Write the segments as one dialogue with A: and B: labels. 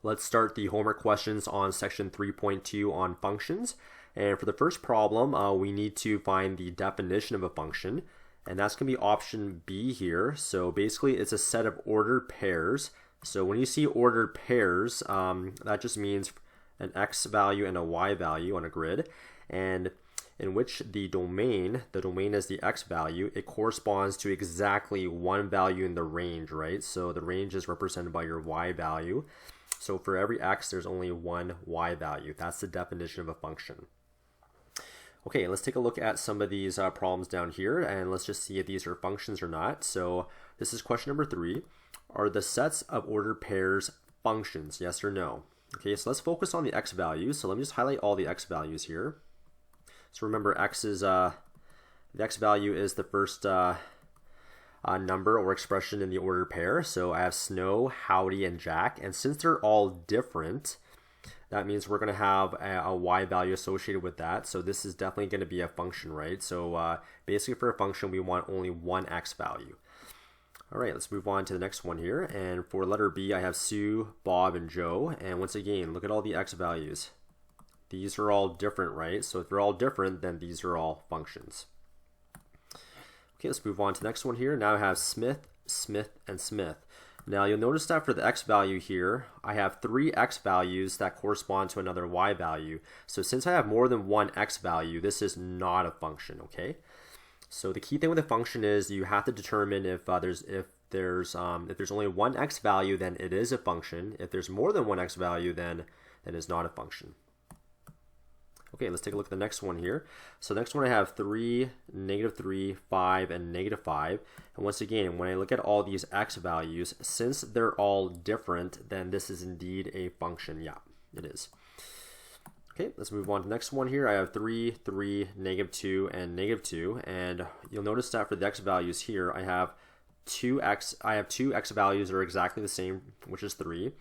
A: Let's start the homework questions on section 3.2 on functions. And for the first problem, we need to find the definition of a function. And that's going to be option B here. So basically, it's a set of ordered pairs. So when you see ordered pairs, that just means an x value and a y value on a grid. And in which the domain is the x value, it corresponds to exactly one value in the range, right? So the range is represented by your y value. So for every x, there's only one y value. That's the definition of a function. Okay, let's take a look at some of these problems down here, and let's just see if these are functions or not. So this is question number 3. Are the sets of ordered pairs functions, yes or no? Okay, so let's focus on the x values. So let me just highlight all the x values here. So remember, the x value is the first number or expression in the ordered pair. So I have Snow, Howdy, and Jack. And since they're all different, that means we're going to have a y value associated with that. So this is definitely going to be a function, right? So basically for a function, we want only one x value. All right, let's move on to the next one here. And for letter B, I have Sue, Bob, and Joe. And once again, look at all the x values. These are all different, right? So if they're all different, then these are all functions. Okay, let's move on to the next one here. Now I have Smith, Smith, and Smith. Now you'll notice that for the x value here, I have 3 x values that correspond to another y value. So since I have more than one x value, this is not a function, okay? So the key thing with a function is you have to determine if there's only one x value, then it is a function. If there's more than one x value, then it's not a function. Okay, let's take a look at the next one here. So next one I have 3, -3, 5, and -5. And once again, when I look at all these x values, since they're all different, then this is indeed a function. Yeah, it is. Okay, let's move on to the next one here. I have 3, 3, -2, and -2. And you'll notice that for the x values here, I have two x values that are exactly the same, which is 3.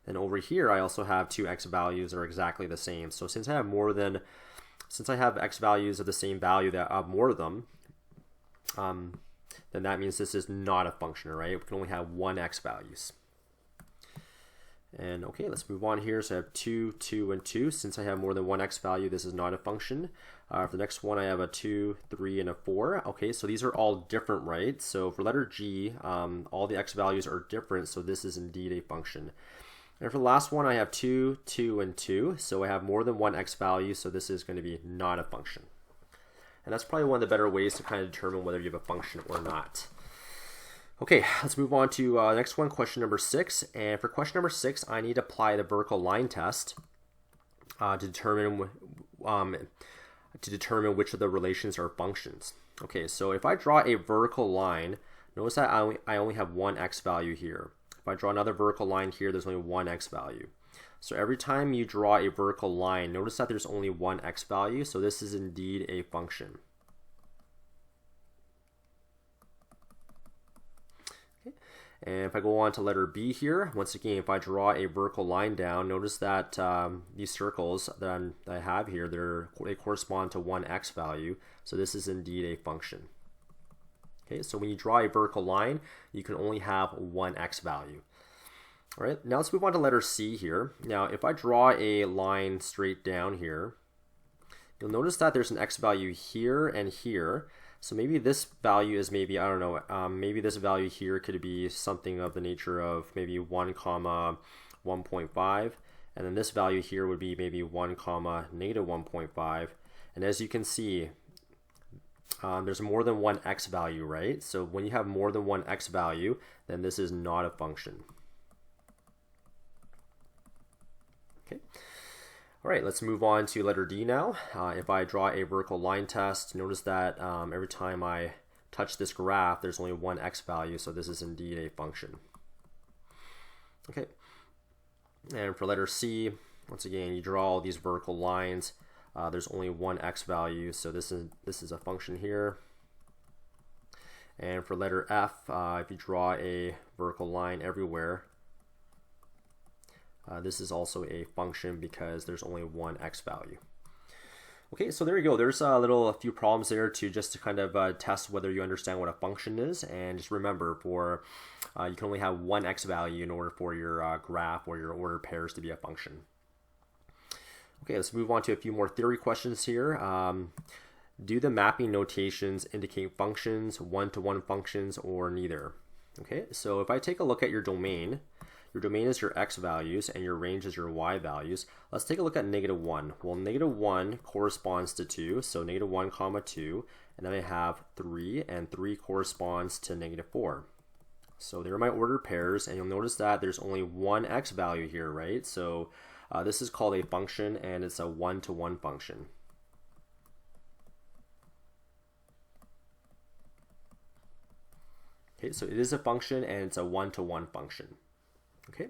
A: And over here, I also have 2 x values that are exactly the same. So since I have x values of the same value that have more of them, then that means this is not a function, right? We can only have one x values. And okay, let's move on here. So I have 2, 2, and 2. Since I have more than one x value, this is not a function. For the next one, I have a 2, 3, and a 4. Okay, so these are all different, right? So for letter G, all the x values are different, so this is indeed a function. And for the last one, I have 2, 2, and 2. So I have more than one x value, so this is going to be not a function. And that's probably one of the better ways to kind of determine whether you have a function or not. Okay, let's move on to the next one, question number 6. And for question number 6, I need to apply the vertical line test to determine which of the relations are functions. Okay, so if I draw a vertical line, notice that I only have one x value here. If I draw another vertical line here, there's only one x value. So every time you draw a vertical line, notice that there's only one x value, so this is indeed a function. Okay. And if I go on to letter B here, once again, if I draw a vertical line down, notice that these circles that I have here, they correspond to one x value, so this is indeed a function. Okay, so when you draw a vertical line, you can only have one x value. All right, now let's move on to letter C here. Now, if I draw a line straight down here, you'll notice that there's an x value here and here. So maybe this value is maybe, I don't know, maybe this value here could be something of the nature of maybe 1, 1.5. And then this value here would be maybe 1, -1.5. And as you can see, there's more than one x value, right? So when you have more than one x value, then this is not a function. Okay. All right, let's move on to letter D now. If I draw a vertical line test, notice that every time I touch this graph, there's only one x value, so this is indeed a function. Okay. And for letter C, once again, you draw all these vertical lines. There's only one x value, so this is a function here. And for letter F, if you draw a vertical line everywhere, this is also a function because there's only one x value. Okay, so there you go. There's a few problems there just to kind of test whether you understand what a function is. And just remember, for you can only have one x value in order for your graph or your ordered pairs to be a function. Okay, let's move on to a few more theory questions here. Do the mapping notations indicate functions, one-to-one functions, or neither? Okay, so if I take a look at your domain is your x values and your range is your y values. Let's take a look at -1. Well, -1 corresponds to 2, so -1 comma 2, and then I have 3, and 3 corresponds to -4. So there are my ordered pairs, and you'll notice that there's only one x value here, right? So this is called a function, and it's a one-to-one function. Okay, so it is a function, and it's a one-to-one function. Okay,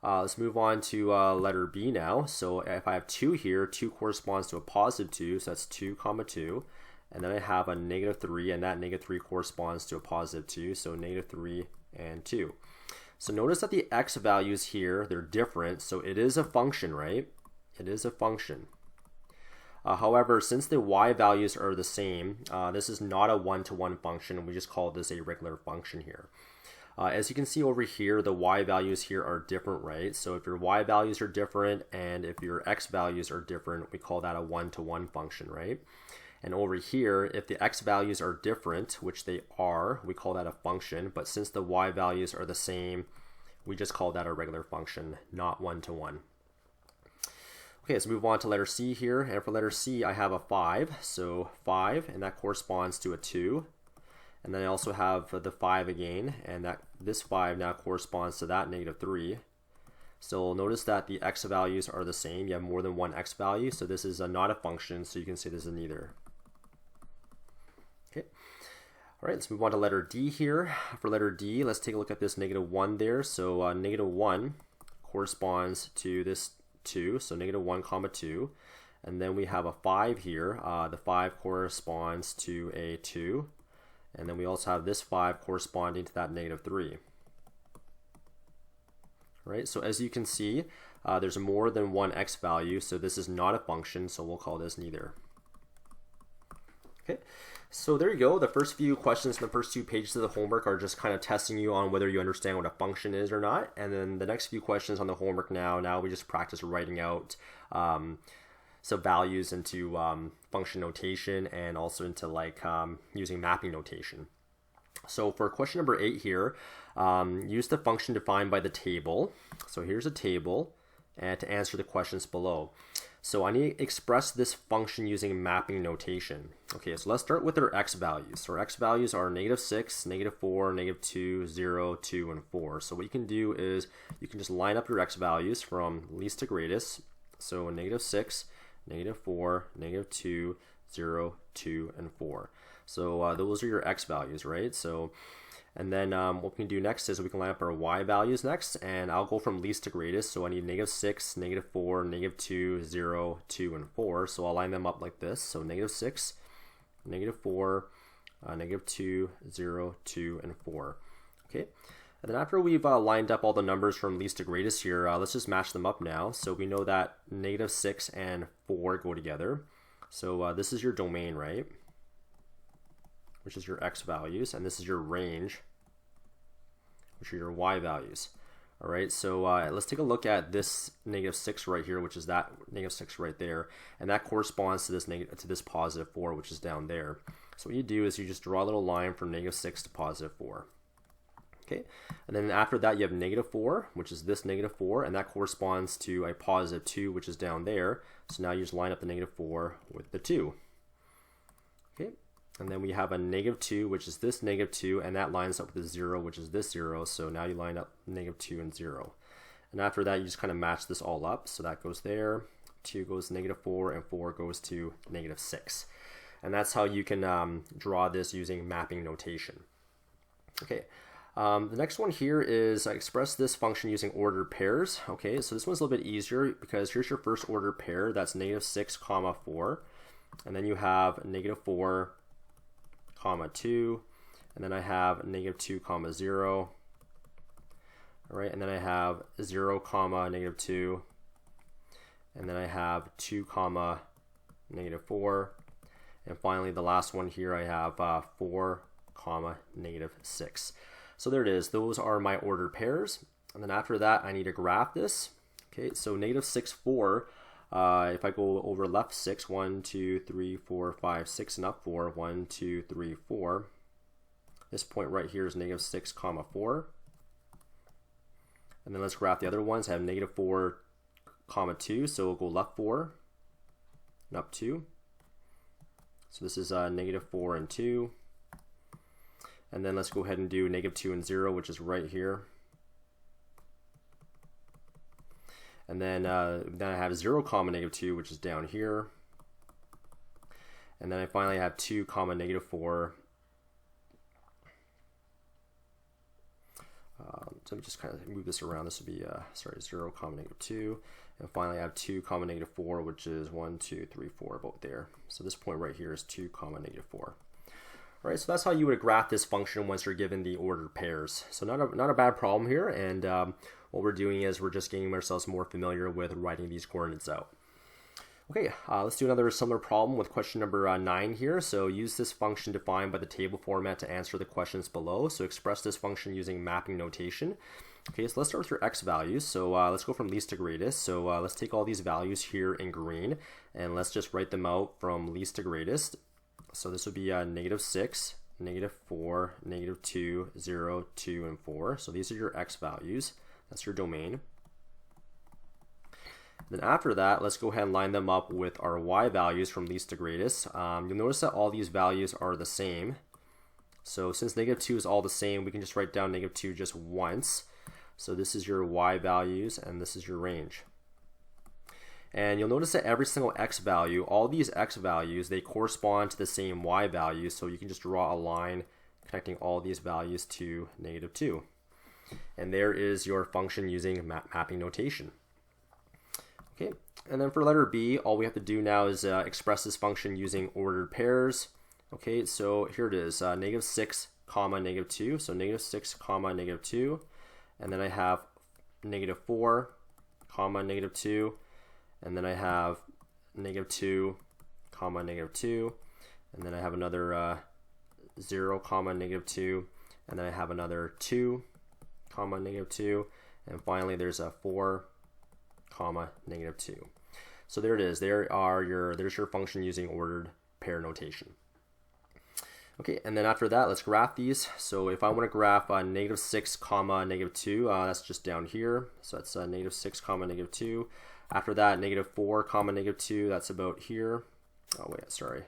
A: let's move on to letter B now. So if I have 2 here, 2 corresponds to a positive 2, so that's 2 comma 2. And then I have a -3, and that -3 corresponds to a positive 2, so -3 and 2. So notice that the x values here, they're different, so it is a function, right? It is a function. However, since the y values are the same, this is not a one-to-one function. We just call this a regular function here. As you can see over here, the y values here are different, right? So if your y values are different and if your x values are different, we call that a one-to-one function, right? And over here, if the x values are different, which they are, we call that a function. But since the y values are the same, we just call that a regular function, not one-to-one. Okay, let's move on to letter C here. And for letter C, I have a 5. So 5, and that corresponds to a 2. And then I also have the 5 again, and this 5 now corresponds to that -3. So notice that the x values are the same. You have more than one x value, so this is not a function, so you can say this is neither. Okay. All right, let's move on to letter D here. For letter D, let's take a look at this -1 there. So -1 corresponds to this 2, so -1 comma 2. And then we have a 5 here. The 5 corresponds to a 2. And then we also have this 5 corresponding to that -3. Right, so as you can see, there's more than one x value, so this is not a function, so we'll call this neither. Okay, so there you go. The first few questions in the first 2 pages of the homework are just kind of testing you on whether you understand what a function is or not. And then the next few questions on the homework now we just practice writing out some values into function notation and also into like using mapping notation. So for question number 8 here, use the function defined by the table. So here's a table, and to answer the questions below. So I need to express this function using mapping notation. Okay, so let's start with our x values. So our x values are -6, -4, -2, 0, 2, and 4. So what you can do is you can just line up your x values from least to greatest. So -6, -4, -2, 0, 2, and 4. So those are your x values, right? So, and then what we can do next is we can line up our y values next, and I'll go from least to greatest. So I need -6, -4, -2, 0, 2, and 4. So I'll line them up like this. So -6, -4, -2, 0, 2, and 4. Okay. And then after we've lined up all the numbers from least to greatest here, let's just match them up now. So we know that -6 and 4 go together. So this is your domain, right? Which is your x values, and this is your range, which are your y values. All right, so let's take a look at this -6 right here, which is that -6 right there, and that corresponds to this +4, which is down there. So what you do is you just draw a little line from -6 to +4. Okay, and then after that you have -4, which is this -4, and that corresponds to a +2, which is down there. So now you just line up the -4 with the 2. Okay, and then we have a -2, which is this -2, and that lines up with the 0, which is this 0. So now you line up -2 and 0. And after that, you just kind of match this all up. So that goes there, 2 goes to -4, and 4 goes to -6. And that's how you can draw this using mapping notation. Okay. The next one here is express this function using ordered pairs. Okay, so this one's a little bit easier because here's your first ordered pair. That's -6, 4. And then you have -4, 2. And then I have -2, 0. All right, and then I have 0, -2. And then I have 2, -4. And finally, the last one here, I have 4, -6. So there it is. Those are my ordered pairs. And then after that, I need to graph this. Okay, so negative 6, 4. If I go over left 6, 1, 2, 3, 4, 5, 6, and up 4, 1, 2, 3, 4. This point right here is negative 6, comma 4. And then let's graph the other ones. I have negative 4, comma 2. So we'll go left 4 and up 2. So this is negative 4 and 2. And then let's go ahead and do negative 2 and 0, which is right here. And then I have 0, comma negative 2, which is down here. And then I finally have 2, comma negative 4. So let me just kind of move this around. This would be, 0, comma negative 2. And finally I have 2, comma negative 4, which is 1, 2, 3, 4, about there. So this point right here is 2, comma negative 4. All right, so that's how you would graph this function once you're given the ordered pairs. So not a bad problem here. And what we're doing is we're just getting ourselves more familiar with writing these coordinates out. Okay, let's do another similar problem with question number 9 here. So use this function defined by the table format to answer the questions below. So express this function using mapping notation. Okay, so let's start with your x values. So let's go from least to greatest. So let's take all these values here in green and let's just write them out from least to greatest. So this would be negative 6, negative 4, negative 2, 0, 2, and 4. So these are your x values. That's your domain. Then after that, let's go ahead and line them up with our y values from least to greatest. You'll notice that all these values are the same. So since negative 2 is all the same, we can just write down negative 2 just once. So this is your y values and this is your range. And you'll notice that every single x value, all these x values, they correspond to the same y values. So you can just draw a line connecting all these values to negative 2. And there is your function using mapping notation. Okay, and then for letter B, all we have to do now is express this function using ordered pairs. Okay, so here it is, negative 6, comma negative 2. So negative 6, comma negative 2. And then I have negative 4, comma negative 2. And then I have negative 2, comma negative 2. And then I have another 0, comma negative 2. And then I have another 2, comma negative 2. And finally there's a 4, comma negative 2. So there it is. There's your function using ordered pair notation. Okay, and then after that, let's graph these. So if I want to graph negative 6, comma negative 2, that's just down here. So that's negative 6, comma negative 2. After that, negative 4, comma negative 2, that's about here. Oh wait, sorry.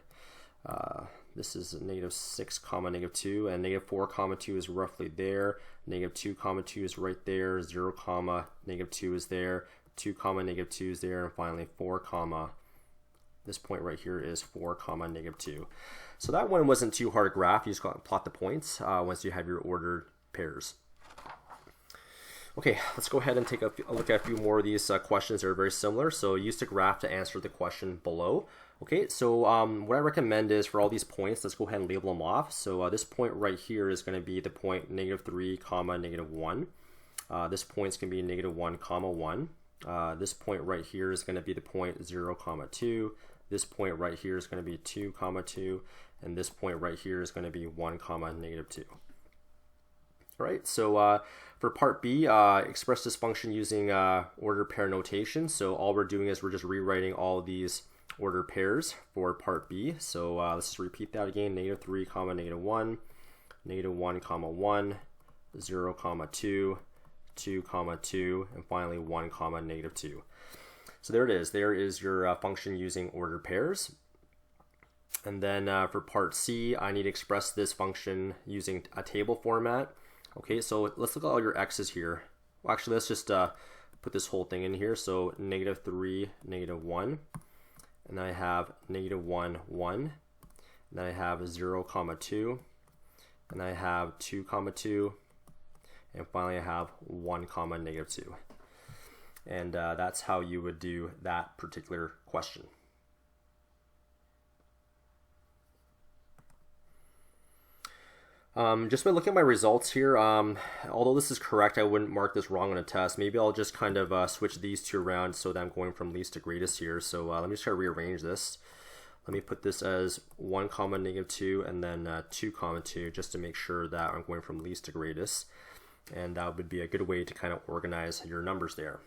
A: This is negative 6, comma negative 2, and negative 4, comma 2 is roughly there. Negative 2, comma 2 is right there. 0, comma negative 2 is there. 2, comma negative 2 is there. And finally 4, comma, this point right here is 4, comma negative 2. So that one wasn't too hard to graph. You just got to plot the points once you have your ordered pairs. Okay, let's go ahead and take a look at a few more of these questions that are very similar. So use the graph to answer the question below. Okay, so what I recommend is for all these points, let's go ahead and label them off. So this point right here is going to be the point negative 3, comma negative 1. This point is going to be negative 1, comma 1. This point right here is going to be the point 0, comma 2. This point right here is going to be 2, comma 2. And this point right here is going to be 1, comma negative 2. All right, so for part B, express this function using ordered pair notation. So all we're doing is we're just rewriting all of these ordered pairs for part B. So let's just repeat that again. Negative 3, comma negative 1, negative 1, comma 1, 0, comma 2, 2, comma 2, and finally 1, comma negative 2. So there it is. There is your function using ordered pairs. And then for part C, I need to express this function using a table format. Okay, so let's look at all your x's here. Well, actually, let's just put this whole thing in here. So negative 3, negative 1. And then I have negative 1, 1. And then I have 0, comma 2. And I have 2, comma 2. And finally, I have 1, comma negative 2. And that's how you would do that particular question. Just by looking at my results here, although this is correct, I wouldn't mark this wrong on a test. Maybe I'll just kind of switch these two around so that I'm going from least to greatest here. So let me just try to rearrange this. Let me put this as 1 comma negative 2 and then 2 comma 2 just to make sure that I'm going from least to greatest. And that would be a good way to kind of organize your numbers there.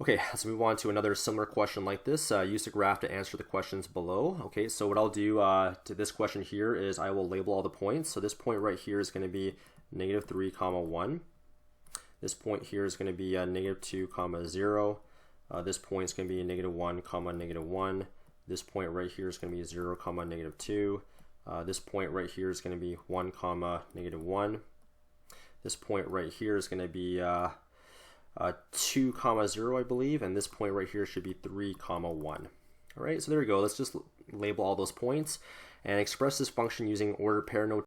A: Okay, let's move on to another similar question like this. Use the graph to answer the questions below. Okay, so what I'll do to this question here is I will label all the points. So this point right here is going to be negative 3 comma 1. This point here is going to be negative 2 comma 0. This point is going to be negative 1 comma negative 1. This point right here is going to be 0 comma negative 2. This point right here is going to be 1 comma negative 1. This point right here is going to be 2 comma 0, I believe, and this point right here should be 3 comma 1. All right, so there we go. Let's just label all those points and express this function using ordered pair notation.